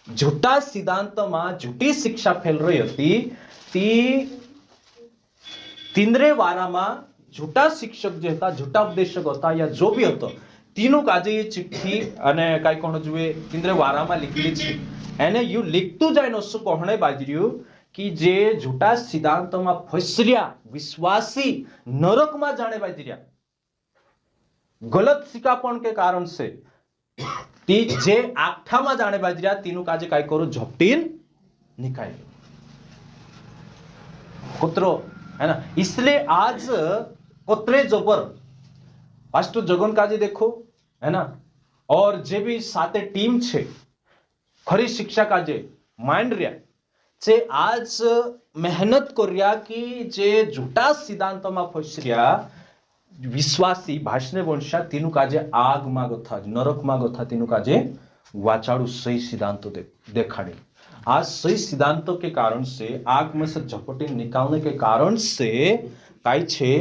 झूठा सिद्धांत में झूठी शिक्षा फैल रही थी, ती तिंद्रे वारा में झूठा शिक्षक जो था, झूठा उपदेशक होता या जो भी होता, तीनों काजे ये चिट्ठी अने काई कोण जुए तिंद्रे वारा में लिखली छे। एने यू लिखतु जाय नो सु कोहणे बाजर्यु कि जे झूठा सिद्धांत में फसर्या विश्वासी नरक में जाने बाजर्या, गलत सिकापण के कारण से ती जे आठा में जाने बाजर्या, तीनों काजे काई करो झपटीन निकाल कुतरो, है ना। इसलिए आज कोतरे जबर पास्टर जगन काजे देखो, है ना, और जे भी साथे टीम छे खरी शिक्षा काजे मांड रहा छे, आज मेहनत कर रहा कि जे झूठा सिद्धांत में फसर्या विश्वासी भाषणे वंशा तीनों काजे आग मागो था, नरक मागो था, तीनों काजे वाचाड़ू सही सिद्धांतों देखाड़े। आज सही सिद्धांतों के कारण से, आग में से झपटी निकालने के कारण से काई छे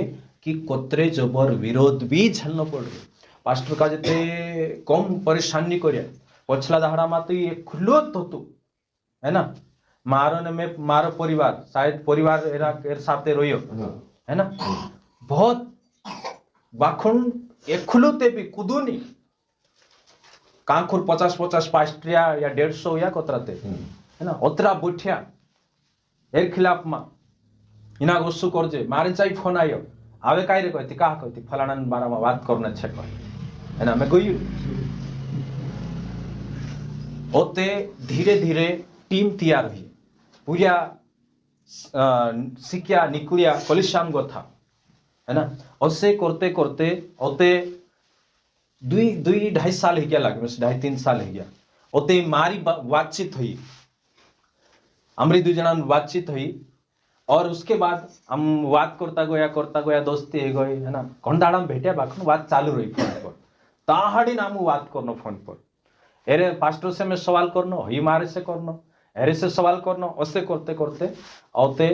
कि कोतरे जबर विरोध भी झेलना पड़ रही। पास्टर का जते कम परेशानी करया, पछला दाहड़ा में तो ये खुलो तो, है ना, मारो ने मैं मारो परिवार, शायद परिवार एरा एर साथे रोयो, है ना, बहुत बाखुन एक खुलोते भी कुदूनी कांखुर 50-50 पास्ट्रिया या 150 या कोतराते, है ना, ओतरा बुठिया एर खिलाफ में इना गुस्सू करजे, मारे चाहिए फोन आयो, आवे काई रे कहती, कहा कहती फलाना बारा में बात करना छे, है ना, मैं गई ओते धीरे धीरे टीम तैयार हुई, पूरा सिक्या निकलिया कलिशान गो था, है ना, उससे करते करते ओते 2-2.5 साल हो गया, लगे 2.5-3 साल हो गया, ओते मारी बातचीत हुई, हमारी 2 जना बातचीत हुई, और उसके बाद हम बात करता गया दोस्ती हो गई, है ना, घंटाड़ा में भेटिया बाखन बात चालू रही फोन पर, ताहाड़ी नाम बात करनो फोन पर, एरे पास्टर से मैं सवाल करनो, ही मारे से करनो, एरे से सवाल करनो, ऐसे करते करते औते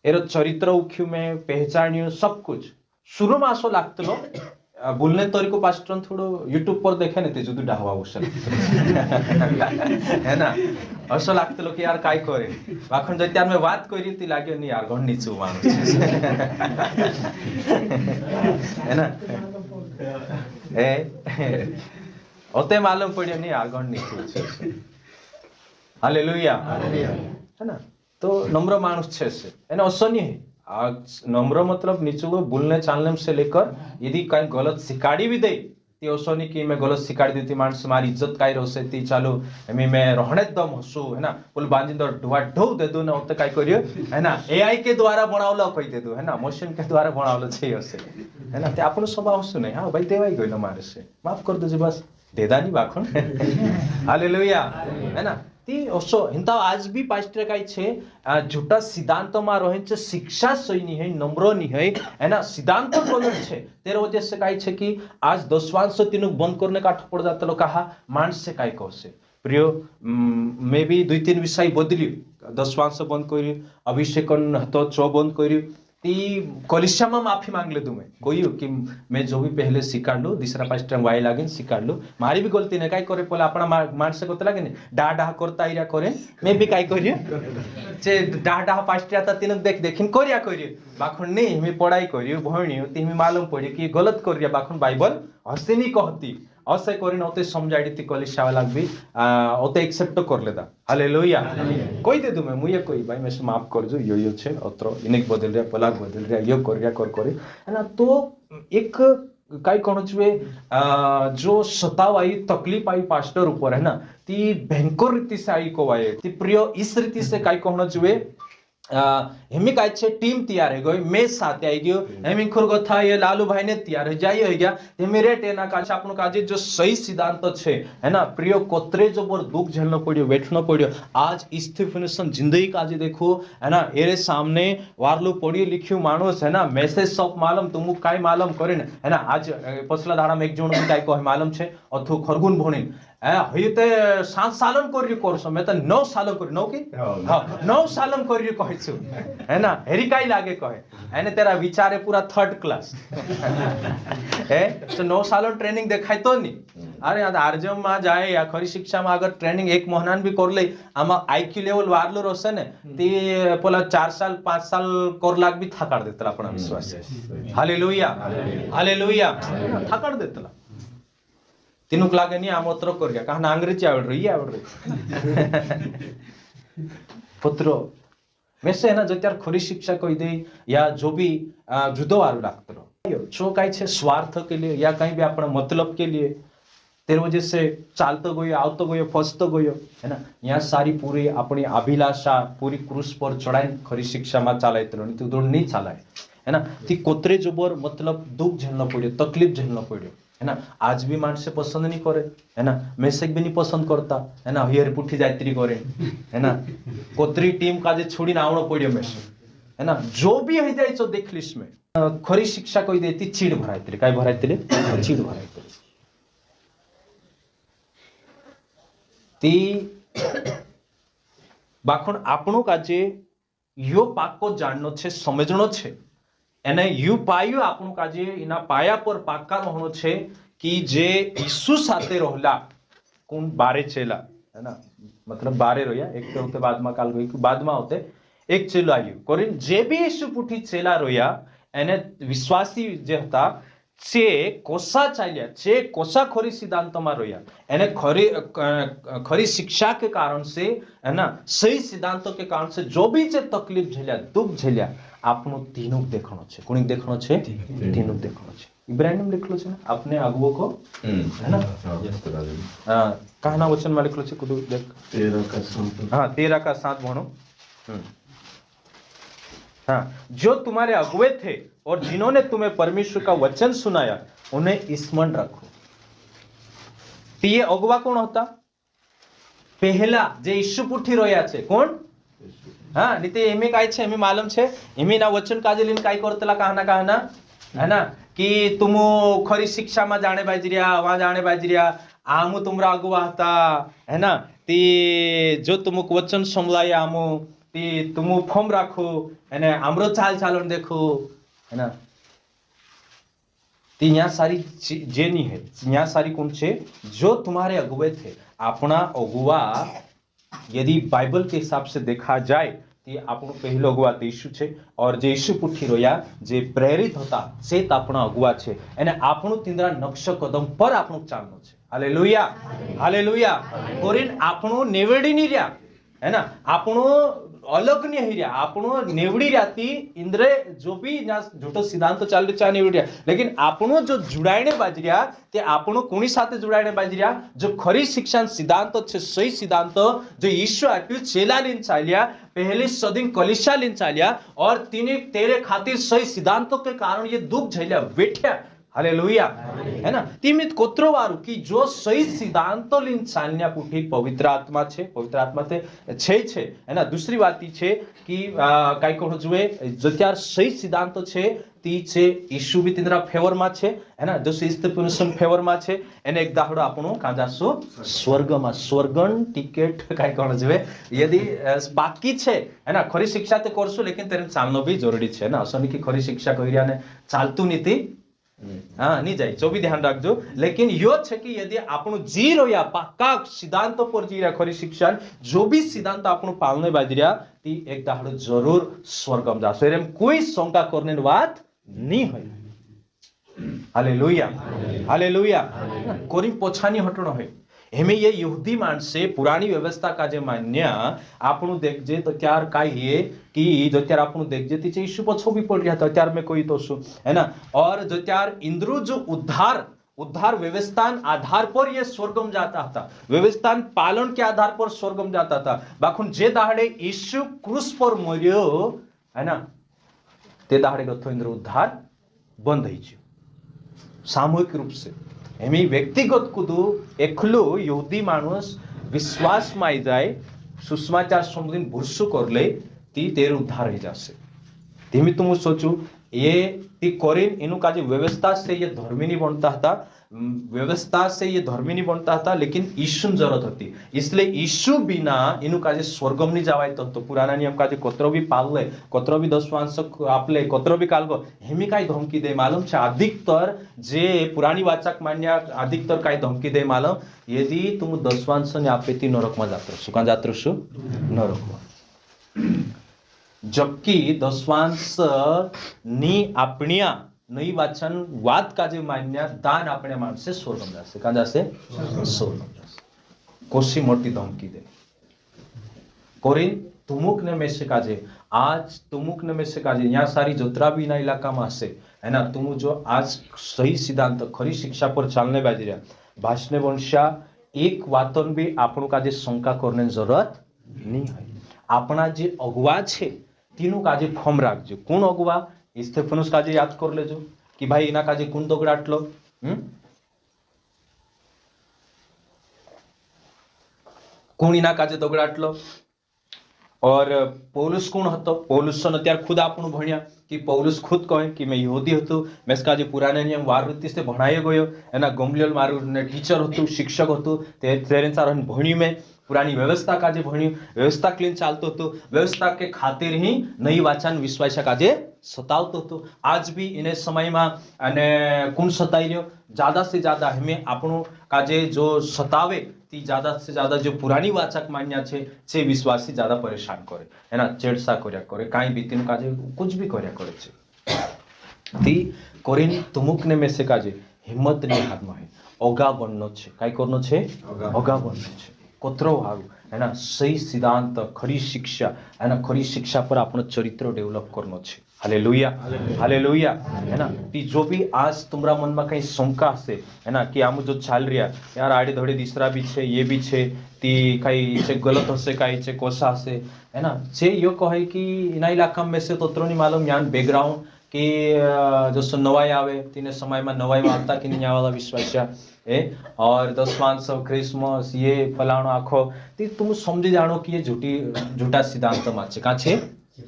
एरो चरित्र उख्यू में पहचानियो सब कुछ। शुरू में आसो लागतलो बोलने तरीको पास्टर थोड़ो यूट्यूब पर देखे ने ते जुदू डाहवा उसल है ना, असो लागतलो कि यार काय करे बाखन जति आर में बात करी ती लाग्यो नि यार घण नीचू मानुस है ना, ए ओते मालूम पड़ियो नि यार घण नीचू छे। हालेलुया, है ना, तो नम्र मानुस छे से एने असो नहीं है। नम्र मतलब निचुड़ो बोलने चालने से लेकर यदि कहीं गलत सिखाड़ी भी दे ती असो नहीं कि मैं गलत सिखाड़ी देती मानस मारी इज्जत काई रोसे ती चालो एमी मैं रहने दम हसू, है ना, बोल बांधी दो ढुआ ढो दे दो ना, उते काई करियो, है ना, एआई के द्वारा बनावलो कहि दे दो, है ना, मशीन के द्वारा बनावलो छे हसे, है ना, ते आपनो स्वभाव हसू नहीं, हां भाई देवाई गयो मारे से माफ कर दो बस देदानी बाखण हालेलुया, है ना। ती ओसो हिंता आज भी पास्टर काई छे झूठा सिद्धांत में रहे छे, शिक्षा सही नहीं है, नम्र नहीं है, है ना, सिद्धांत गलत छे, तेरे वजह से काई छे कि आज 10 वांश तीनों बंद करने का पड़ जाता लो कहा मानस से काई कहसे प्रियो मे भी 2-3 विषय बदली 10 वांश बंद करी, अभिषेकन तो 6 बंद करी, ती कलिशा में माफी मांग ले दूं मैं कोई कि मैं जो भी पहले स्वीकार लू दूसरा पास टाइम वाई लागे स्वीकार लू मारी भी गलती नहीं काय करे बोले अपना मानस को लगे डा डा करता इरा करे मैं भी काय करिए जे डा डा पास आता तीन देख देखिन करिया करिए बाखुन नहीं मैं पढ़ाई करियो भणी ती मैं मालूम पड़े कि गलत करिया बाखुन बाइबल हसे नहीं कहती असे करिन ओते समझाड़ी ती कलिशा वाला भी ओते एक्सेप्ट कर लेदा हालेलुया कोई दे दूं मैं मुझे कोई भाई मैं से माफ कर जो यो छे अत्र इनेक बदल रिया पलाक बदल रिया यो कर रिया कर है ना तो एक काय कोण छे जो सताव आई तकलीफ आई पास्टर ऊपर है ना ती भयंकर रीति से आई को आए ती प्रिय इस रीति से काय कोण छे हेमी काय छे टीम तैयार है गई मैं साथ आई गयो हेमी खुरगो था ये लालू भाई ने तैयार है जाई हो गया हेमी रेट एना का आपन काजे जो सही सिद्धांत छे है ना प्रिय कोत्रे जो बर दुख झेलनो पड़ियो बैठनो पड़ियो आज स्टीफेनसन जिंदगी काजे देखो है ना एरे सामने वारलू पड़ियो लिख्यो मानुस है ना मैसेज सब मालूम तुमु काय मालूम करे है ना आज पछला दाड़ा में एक जण काय को मालूम छे अथु खरगुन भणी हयते 7 सालन करियो करसो मैं तो 9 सालन करी 9 की हां 9 सालन करियो कहै छु है ना हेरी काई लागे कहे एने तेरा विचार है पूरा 3rd क्लास है तो 9 सालन ट्रेनिंग देखाय तो नहीं अरे आरजम में जाए या खरी शिक्षा में अगर ट्रेनिंग 1 महीना भी कर ले आमा आईक्यू लेवल वारलो रोसे ने ती पोला 4 साल 5 साल कर लाग भी थाकाड़ देतला अपना विश्वास हालेलुया हालेलुया थाकाड़ देतला तीनुक लागे नहीं आम अत्र कर गया कहा अंग्रेजी आवड़ रही पुत्रो वैसे है ना जो त्यार खरी शिक्षा कोई दे या जो भी जुदो आरु लागतो जो काई छे स्वार्थ के लिए या कहीं भी अपना मतलब के लिए तेरे वजह से चालतो गयो आवतो गयो फसतो गयो है ना यहाँ सारी पूरी अपनी अभिलाषा पूरी क्रूस पर चढ़ाई खरी शिक्षा में चालाय तो नहीं तो नहीं चालाय है ना ती कोतरे जोबर मतलब दुख झेलना पड़ियो तकलीफ झेलना पड़ियो है ना आज भी मानसे पसंद नहीं करे है ना मैसेज भी नहीं पसंद करता है ना हियर पुठी जायत्री करे है ना कोतरी टीम का जे छोड़ी ना आवणो पड़ियो मैसेज है ना जो भी हो जाए सो देख लिस में खरी शिक्षा कोई देती चीड़ भरायतली काय भरायतली चीड़ भरायतली ती बाखण આપણો કાજે यो પાકો જાણનો છે સમજણો છે એને યુ પાયો આપણો કાજે એના પાયા પર પાકાનો હોનો છે कि जे यीशु साथे रहला कोण बारे चेला है ना मतलब बारे रोया एक तो होते बाद में काल गई बाद में होते एक चेलो आयु कोरिन जे भी यीशु पुठी चेला रोया एने विश्वासी जे हता चे कोसा चाल्या चे कोसा खरी सिद्धांत में रोया एने खरी शिक्षा के कारण से है ना सही सिद्धांतों के कारण से जो भी जे तकलीफ झेल्या दुख झेल्या आपनो तीनों देखनो छे कोनी देखनो छे तीनों देखनो छे इब्राहिम लिखलो छे अपने अगुओ को है ना हां कहना वचन में लिखलो छे कुदु देख 13 का 7 हां 13 का 7 भणो हाँ जो तुम्हारे अगुए थे और जिन्होंने तुम्हें परमेश्वर का वचन सुनाया उन्हें स्मरण रखो तो ये अगुआ कौन होता पहला जे यीशु पुठी रोया छे कौन हाँ नीते एमी काय छे एमी मालूम छे एमी ना वचन काजे लिन काय करतला कहना है ना कि तुम खरी शिक्षा में जाने बाजरिया वहां जाने बाजरिया आमु तुमरा अगुआ था है ना ती जो तुमक वचन संभलाया आमु ती तुम फॉर्म राखो है आमरो चाल चालन देखो है ना ती यहाँ सारी जे नहीं है यहाँ सारी कौन छे जो तुम्हारे अगुए थे अपना अगुआ यदि बाइबल के हिसाब से देखा जाए तो આપણો પહેલો અગુઆ તો ઈસુ છે और જે ઈસુ પુઠી રોયા જે પ્રેરિત હતા તે આપણો અગુઆ છે અને આપણું તીંદરા નક્ષ કદમ પર આપણું ચાલનો છે હાલેલુયા હાલેલુયા કોરીન આપણું નેવડી ની રહ્યા है ना આપણો अलग नहीं हिरिया આપણો नेवड़ी रहती इंद्रे जो भी झूठो सिद्धांत चाल रहा नेवड़ी लेकिन આપણો जो जुड़ाने बाजरिया ते આપણો कोणी साथे जुड़ाने बाजरिया जो खरी शिक्षा सिद्धांत छे सही सिद्धांत जो यीशु आप्यु चेला लिन चालिया पहले सदिन कलिशा लिन चालिया और तिने तेरे खातिर सही सिद्धांतों के कारण ये दुख झेलिया बैठ्या हालेलुया है ना तिमित कोत्रो वारू की जो सही सिद्धांतो लीन चालन्या कुठी पवित्र आत्मा ते छे है ना दूसरी बात ई छे कि काय कहू जुए जत्यार सही सिद्धांतो छे ती छे ईशु भी तिंद्रा फेवर मा छे है ना जो स्थिपुरुषन फेवर मा छे एने एक दाहड़ो आपणो का जासो स्वर्ग मा स्वर्गन टिकेट काय कहू जुए यदि बाकी छे है ना खरी शिक्षा ते करसु लेकिन तेरे चालनो भी जरूरी छे ना असनी की खरी शिक्षा करिया ने चालतु नीति हाँ नहीं जाए जो भी ध्यान रखजो लेकिन यो छे कि यदि आपनो जी रह्या पाक्का सिद्धांत पर जी रह्या खरी शिक्षा जो भी सिद्धांत आपनो पालने बाजी रह्या ती एक दाहड़ो जरूर स्वर्गम जासो एरम कोई शंका करने बात नहीं है हालेलुया हालेलुया कोरी पोछानी हटणो है हेमे ये यहूदी माणसे पुरानी व्यवस्था का जे मान्य आपणु देखजे तो त्यार काय हे कि जो त्यार आपणु देखजे तिचे यीशु पछो भी पड़ रहा था त्यार में कोई तो सु है ना और जो त्यार इंद्रु जो उद्धार व्यवस्थान आधार पर ये स्वर्गम जाता था व्यवस्थान पालन के आधार पर स्वर्गम जाता था बाखुन जे दाहड़े यीशु क्रूस पर मर्यो है ना ते दाहड़े गथो इंद्र उद्धार बंद ही सामूहिक रूप से एमी व्यक्तिगत कुदू एकलो यहूदी मानुस विश्वास में जाए सुसमाचार समझीन भुरसु करले ती तेर उद्धार हो जासे धीमी तुम सोचू ये ती कोरिन इनु का जो व्यवस्था से ये धर्मी नहीं बनता था व्यवस्था से ये धर्मी नहीं बनता था लेकिन यीशु जरूरत होती इसलिए यीशु बिना इनु का जो स्वर्गम नहीं जावाय तो पुराना नियम का जो कोत्रो भी पालले कोत्रो भी दशवांश आपले कोत्रो भी कालगो हेमी काय धमकी दे मालूम छे अधिकतर जे पुरानी वाचक मान्या अधिकतर काय धमकी दे मालूम यदि तुम दशवांश ने आपे ती नरक में जातो सुका जातो सु नरक में जबकि दशवांश नी आपणिया नई वाचन वाद का जे मान्य दान अपने माणसे स्वर्गम जासे का जासे स्वर्गम जासे कोशी मोटी धमकी दे कोरिन तुमुक ने में से काजे आज तुमुक ने में से काजे यहाँ सारी जोत्रा भी ना इलाका में से है ना तुम जो आज सही सिद्धांत खरी शिक्षा पर चलने बाजी रहा भाषण वंशा एक वातन भी आपणो काजे शंका करने जरूरत नहीं है अपना जे अगुवा छे तीनों काजे फॉर्म राखजो कौन अगुवा स्टेफनुस काजे याद कर लेजो कि भाई इना काजे कौन दगड़ाटलो कौन इना काजे दगड़ाटलो और पौलुस कौन हतो पौलुस ने त्यार खुद आपनु भण्या कि पौलुस खुद कहे कि मैं यहूदी हतो मैं इसका जे पुराने नियम वारवृत्ति से भणायो गयो एना गमलियल मारू ने टीचर हतो शिक्षक हतो तेरे सारन भण्यु में पुरानी व्यवस्था का जे भण्यु व्यवस्था क्लीन चालतो तो व्यवस्था के खातिर ही नई वाचन विश्वास का जे सतावतो तो आज भी इन समय में अने कौन सताई रह्यो ज्यादा से ज्यादा हमें आपनो का जे जो सतावे ती ज्यादा से ज्यादा जो पुरानी वाचक मान्या छे से विश्वासी ज्यादा परेशान करे है ना चेड़सा कर्या करे काई बीतीन का जे कुछ भी कर्या करे छे ती कोरिन तुमुक ने में से का जे हिम्मत नहीं हाथ में है ओगा बननो छे काई करनो छे ओगा बननो छे कोत्रो हारू है ना सही सिद्धांत खरी शिक्षा है ना खरी शिक्षा पर अपनो चरित्र डेवलप करनो छे हालेलुया हालेलुया है ना ती जो भी आज तुम्हारा मन में कहीं शंका से है ना कि आम जो चाल रहा यार आड़े धड़े तीसरा भी छे ये भी छे ती कहीं छे गलत हसे कहीं छे कोसा हसे है ना छे यो कहे कि इना इलाका में से तो नहीं मालूम यान बैकग्राउंड कि जो नवाई आवे तीने समय में नवाई में आता कि नहीं वाला विश्वास है और दशवांश क्रिसमस ये फलाणो आखो ती तुम समझी जानो कि ये झूठा सिद्धांत में छे का छे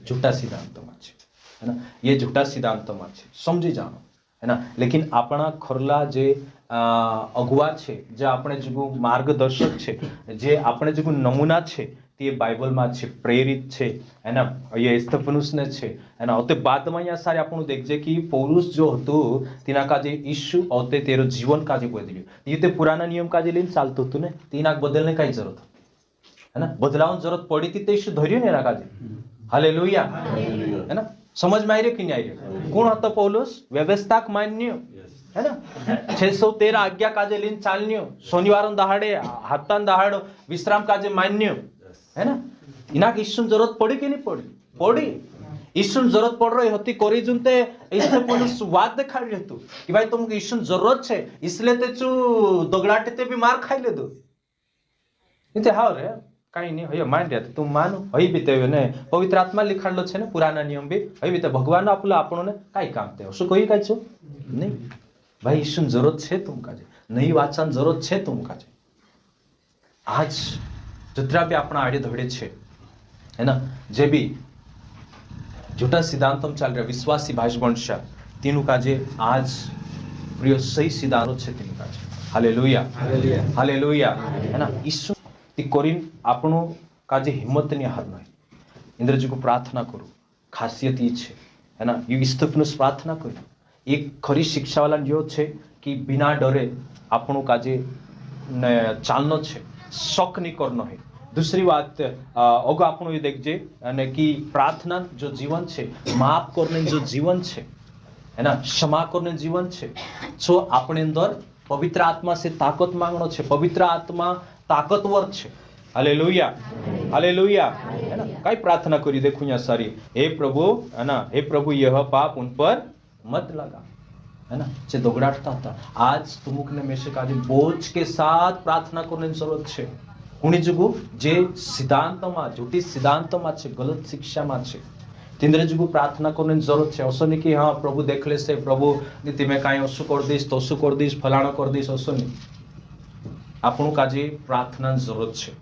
झूठा सिद्धांत में छे है ना ये झूठा सिद्धांत में छे समझी जानो है ना लेकिन अपना खरला जे अगुआ छे जे अपने जो मार्गदर्शक छे जे अपने जो नमूना छे ते बाइबल में छे प्रेरित छे है ना ये स्टेफनुस ने छे है ना ओते बाद में यहाँ सारे आपको देखजे कि पौलुस जो हतो तिना का जे यीशु ओते तेरो जीवन का जे बदल्यो ये ते पुराना नियम का जे लेन चालतो तो ने तीनाक बदलने काही जरूरत है ना बदलावन जरूरत पड़ी थी ते यीशु धर्यो ने ना का जे हालेलुया है ना समझ में आई रे कि नहीं आई रे कौन हतो पौलुस व्यवस्थाक मान्य है ना 613 आज्ञा का जे लेन चालन्यो शनिवार दहाड़े हातान दहाड़ो विश्राम का जे मान्य है ना इना यीशु जरूरत पड़ी कि नहीं पड़ी यीशु जरूरत पड़ रही होती कोरी जुनते इससे पुलिस वाद दिखा रही तू कि भाई तुमको यीशु जरूरत है इसलिए ते चू दगड़ाटे ते भी मार खाई ले दो इते हाव रे काई नहीं होय मान रिया तुम मानो हई बीते ने पवित्र आत्मा लिखाडलो छे ने पुराना नियम भी हई बीते भगवान आपलो आपनो ने काई काम ते सु कोई काई छो नहीं भाई ईशुन जरूरत छे तुमका जे नई वाचान जरूरत छे तुमका जे आज जितना भी अपना आड़े धोड़े छे है ना जे भी झूठा सिद्धांतम चाल रहा विश्वासी भाष बनशा तीनों का जे आज प्रिय सही सिद्धांत छे तीनों का जे हालेलुया हालेलुया है ना ईशु ती कोरिन आपनो का जे हिम्मत नहीं हार नहीं इंद्र जी को प्रार्थना करो खासियत ये छे है ना ये स्तिफनुस प्रार्थना करो एक खरी शिक्षा वाला जो छे कि बिना डरे आपनो का जे चालनो छे शौक नहीं करनो है दूसरी बात अगो आपनो ये देखजे અને कि प्रार्थना जो जीवन छे माफ करने जो जीवन छे है ना क्षमा करने जीवन छे सो अपने अंदर पवित्र आत्मा से ताकत मांगनो छे पवित्र आत्मा ताकतवर छे हालेलुया हालेलुया है ना कई प्रार्थना करी देखो यहाँ सारी हे प्रभु है ना हे प्रभु यह पाप उन पर मत लगा है ना जे दोगड़ाता था आज तुमुकने में से काजे बोझ के साथ प्रार्थना करने की जरूरत छे कुणी जुगु जे सिद्धांतमा झूठी सिद्धांतमा छे गलत शिक्षामा छे तिंद्र जुगु प्रार्थना करने की जरूरत छे असो नहीं कि हाँ प्रभु देख ले से प्रभु नीति में काई असु कर दीस तसु कर दीस फलाणो कर दीस असो नहीं आपणु काजे प्रार्थना की जरूरत छे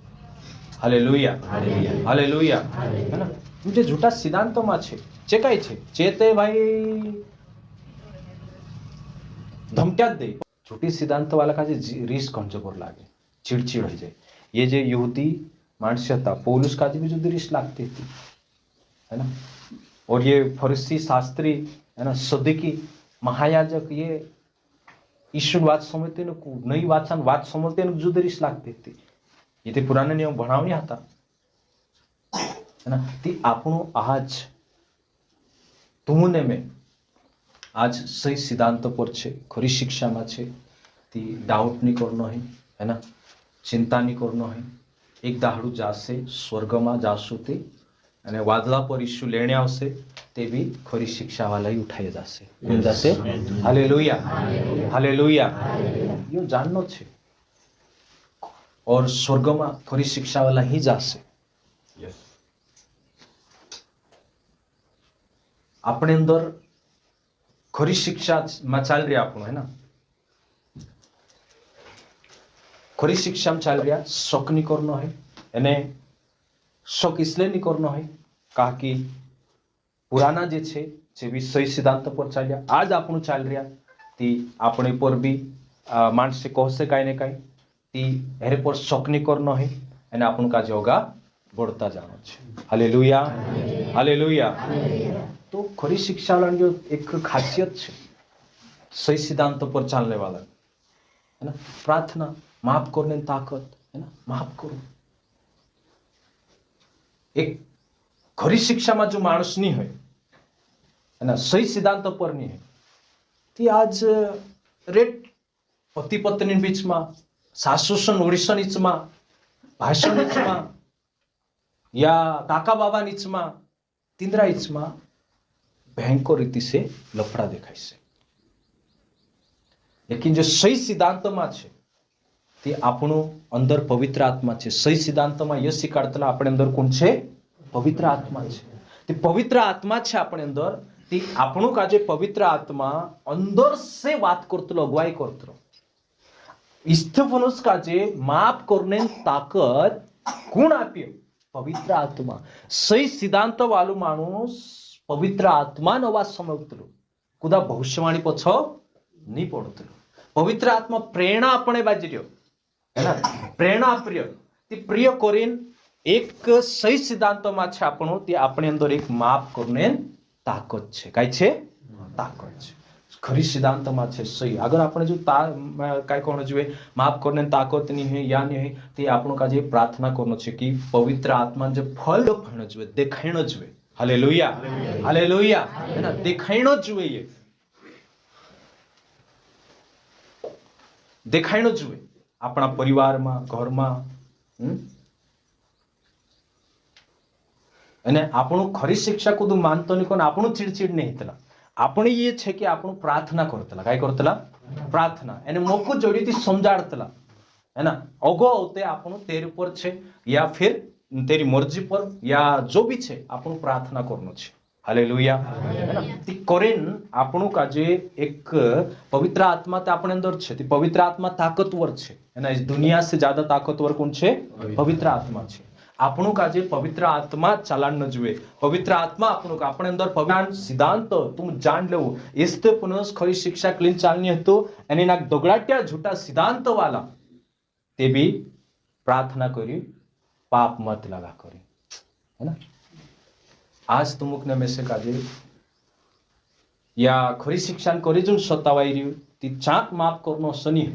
हालेलुया हालेलुया है ना जे झूठा सिद्धांतमा छे जे काई छे जे ते भाई धमक्या दे झूठी सिद्धांत वाला का जे रीस कंजोर लागे चिड़चिड़ हो जाए ये जे यहूदी मानस्य था पौलुस का भी जो रीस लगती थी है ना और ये फरीसी शास्त्री है ना सदुकी महायाजक ये ईश्वर बात समझते न नई बात समझते न जो रीस लगती थी ये ते पुराने नियम भणावनी था है ना ती आपनो आज तुमने में आज सही सिद्धांत पर छे खरी शिक्षा में छे ती डाउट नहीं करनो है ना चिंता नहीं करनो है एक दाहड़ू जासे स्वर्ग में जासु ते अने वादला पर ईशु लेने आवशे ते भी खरी शिक्षा वाला ही उठाई जासे मिल जासे हालेलुया हालेलुया यो जाननो छे और स्वर्ग में खरी शिक्षा वाला ही जासे अपने अंदर खरी शिक्षा में चाल रही आपनो है ना खरी शिक्षा में चाल रहा शौक नहीं करना है यानी शौक इसलिए नहीं करना है कहा कि पुराना जे छे जे भी सही सिद्धांत पर चाल रहा आज आपनु चाल रहा ती अपने पर भी मानस से कह से काई ने काई ती हेरे पर शौक नहीं करना है यानी आपनु का जोगा बढ़ता जाना छे हालेलुया हालेलुया तो खरी शिक्षा वाला जो एक खासियत है सही सिद्धांत पर चलने वाला है ना प्रार्थना माफ करने ताकत है ना माफ करो एक खरी शिक्षा में जो मानस नहीं है ना सही सिद्धांत पर नहीं है ती आज रेट पति पत्नी बीच में सासुसन ओडिसन नीच में भाषण नीच में या काका बाबा नीच में तिंद्रा नीच में भयंकर रीति से लफड़ा देखाय से लेकिन जो सही सिद्धांत में छे ते आपणो अंदर पवित्र आत्मा छे सही सिद्धांत में ये शिकाड़तला अपने अंदर कौन छे पवित्र आत्मा छे ते पवित्र आत्मा छे अपने अंदर ते आपणो का जे पवित्र आत्मा अंदर से बात करतलो अगुवाई करतलो स्तिफनुस का जे माफ करने ताकत कोण आप्यो पवित्र आत्मा सही सिद्धांत वालू माणूस पवित्र आत्मा अवाज समजतलो कुदा भविष्यवाणी पछ नहीं पड़तलो पवित्र आत्मा प्रेरणा अपने बाजर्यो है ना प्रेरणा प्रिय ती प्रिय करीन एक सही सिद्धांत में छे आपणो ते अपने अंदर एक माफ करने ताकत छे काय छे ताकत छे खरी सिद्धांत में छे सही अगर आपने जो काय कहनो जोए माफ करने ताकत नहीं है या नहीं है ते आपणो का जे प्रार्थना करनो छे कि पवित्र आत्मा जे फल फळनो जोए देखायनो जोए हालेलुया हालेलुया है ना देखायनो जोए देखायनो जोए अपना परिवार में घर में અને આપણું ખરી શિક્ષા કુદું માનતો નહીં કોને આપણું ચીડચીડ નહીં થલા આપણે એ છે કે આપણું પ્રાર્થના કરતલા કાઈ કરતલા પ્રાર્થના એને મોકું જોડીથી સમજાડતલા है ना अगो होते આપણું તેર પર છે या फिर तेरी मर्जी पर या जो भी छे આપણું प्रार्थना करनो छे हालेलुया है ना ती करेन આપણું કાજે एक पवित्र आत्मा ते આપણે અંદર છે ती पवित्र आत्मा ताकतवर છે है ना इस दुनिया से ज्यादा ताकतवर कौन છે पवित्र आत्मा છે આપણું કાજે पवित्र आत्मा ચાલાણ ન જોઈએ पवित्र आत्मा આપણું આપણે અંદર પવિત્ર સિદ્ધાંત તું જાણ લેવું એસ્તે પુનઃ ખરી શિક્ષા ક્લીન ચાલની હતો એની ના દોગડાટ્યા झूठा सिद्धांत वाला તે भी प्रार्थना करी पाप मत लगा करी है ना आज तुमुकने में से काजे या खरी शिक्षण करी जुन सतावाई रही ती चाक माफ करनो सनी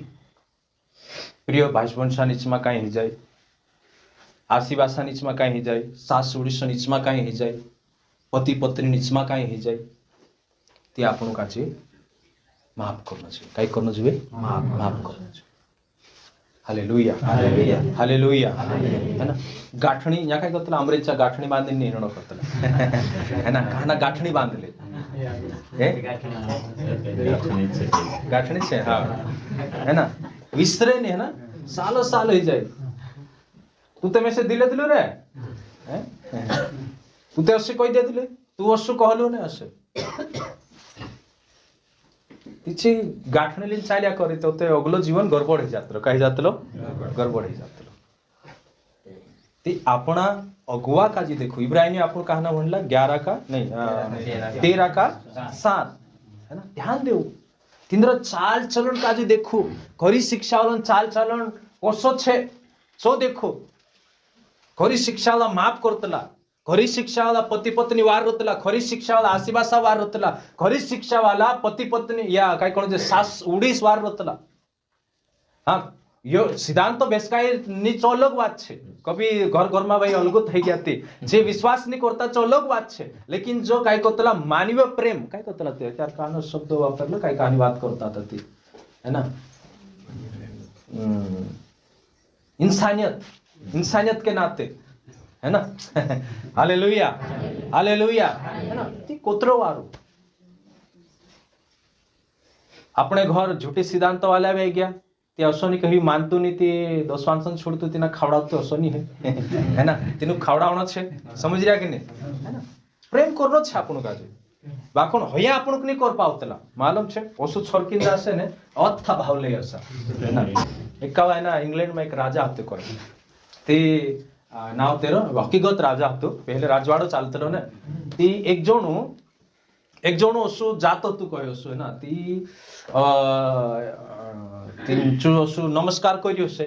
प्रिय भाषवंशा नीचमा काई ही जाए आशीवासा नीचमा काई ही जाए सास उड़ीसा नीचमा काई ही जाए पति पत्नी नीचमा काई ही जाए ती आपणो काजे माफ करनो चाहिए काई करनो चाहिए माफ करनो चाहिए हालेलुया हालेलुया हालेलुया है ना गाठणी यहाँ काय करतला अमरेच्या गाठणी बांधीने निर्णय करतला है ना कहाना गाठणी बांधले गाठणी से हाँ है ना विसरे नहीं है ना सालों साल हो जाए तू ते में से दिले दिलो रे तू ते असे कोई दे दिले तू असो कहलो ने असे तिची गाठणी लिन चाल्या करी तो ते अगलो जीवन गडबड होई जातलो काही जातलो गडबड होई जातलो ती आपणा अगुवा काजी देखो इब्राहिमी आपण कहना म्हणला 11 का नहीं 13 का 7 है ना ध्यान देऊ तिंद्र चाल चलन काजी देखो खरी शिक्षा वाला चाल चलन कसो छे सो देखो खरी शिक्षा वाला माफ करतला खरी शिक्षा वाला पति पत्नी वार होतला खरी शिक्षा वाला आशीवासा वार होतला खरी शिक्षा वाला पति पत्नी या काय कोण जे सास उडीस वार होतला हां यो सिद्धांत बेसकाय ની ચોલગ વાત છે કભી ઘર ઘરમાં ભાઈ અલગો થઈ ગયા તે જે વિશ્વાસ ની કરતા ચોલગ વાત છે લેકિન જો કાઈ કોતલા માનવીય પ્રેમ કાઈ કોતલા તે ત્યાર કાનો શબ્દ વાપરલો કાઈ કાની વાત કરતા હતા તે है ना इंसानियत के नाते है ना हालेलुया हालेलुया है ना ती कोतरो वारो अपने घर झूठे सिद्धांत वाला भी गया ते असो नहीं कभी मानतो नहीं ते दसवांसन छोड़तो तेना खावडावतो असो नहीं है ना तेनु खावडावणो छे समझ रहा कि नहीं है ना प्रेम करनो छे आपणो काजे बाकोण हया आपणो नहीं कर पावतला मालूम छे ओसु छरकिंदा छे ने अथा भाव लई असा है ना एकावा है ना इंग्लैंड में एक राजा हतो कोई ते नाव तेरो हकीकत राजा हतो पहले राजवाड़ो चालतलो ने ती एक जणो असो जातो तू कयो असो है ना ती तीन असो नमस्कार कर्यो छे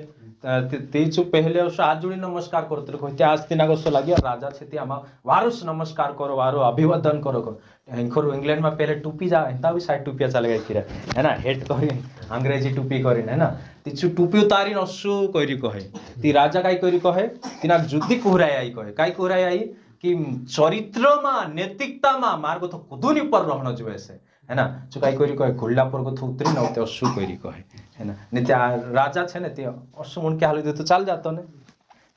ते जो पहले असो हाथ जोड़ी नमस्कार करतो कोई ते आज तिना कसो लाग्यो राजा छे ते आमा वारुस नमस्कार करो वारो अभिवादन करो एंखर इंग्लैंड में पहले टोपी जा एंता भी साइड टोपिया चले गई किरा है ना हेड करी अंग्रेजी टोपी करी है ना ती टोपी उतारी नसु करी कहे ती राजा काई करी कहे तिना जुद्दी कोहराई आई कहे काई कोहराई आई कि चरित्र में नैतिकता में मार्ग तो कुदुनी पर रहना जो ऐसे है ना जो काई करी कहे खुल्ला पर को उतरी न ते असु करी कहे है ना ने ते राजा छे ने ते असु मन के हाल दे तो चल जातो ने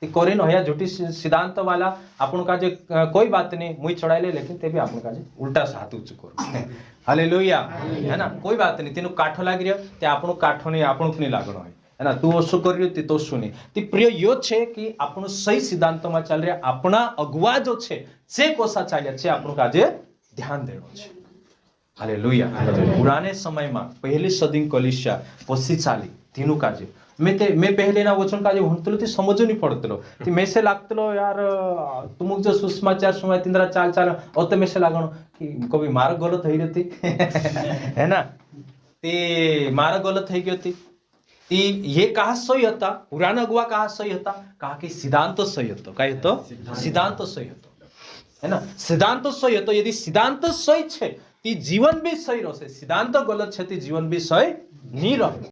ती करे न हया झूठी सिद्धांत वाला आपन का जे कोई बात नहीं मुई चढ़ाई ले लेकिन ते भी आपन का जे उल्टा हाथ ऊंच करो हालेलुया है ना कोई बात नहीं तेनु काठो लागी रियो ते आपन काठो नहीं आपन को नहीं लागणो है ना तू असु करियो ते तो सुनी ती प्रिय यो छे कि आपन सही सिद्धांत में चल रे अपना अगुवा जो छे से कोसा चाल्या छे आपन का जे ध्यान देनो छे हालेलुया पुराने समय में पहली सदी कलिसिया पसी चाली तीनू काजे मैं पहले ना वचन काजे म्हणतलो ती समजू नहीं पडतलो ती मेसे लागतलो यार तुमुक जो सुसमाचार समय तिंद्रा चाल चाल ओ ते मेसे लागणो कि कभी मार गलत થઈ रही है ना ते मार गलत થઈ गयो ती ये कहा सही था पुराना अगुवा कहा सही था कहा कि सिद्धांत सही હતો काय હતો सिद्धांत सही હતો है ना सिद्धांत सही હતો यदि सिद्धांत सही छे ती जीवन भी सही रहશે सिद्धांत गलत छे ती जीवन भी सही नहीं रहे।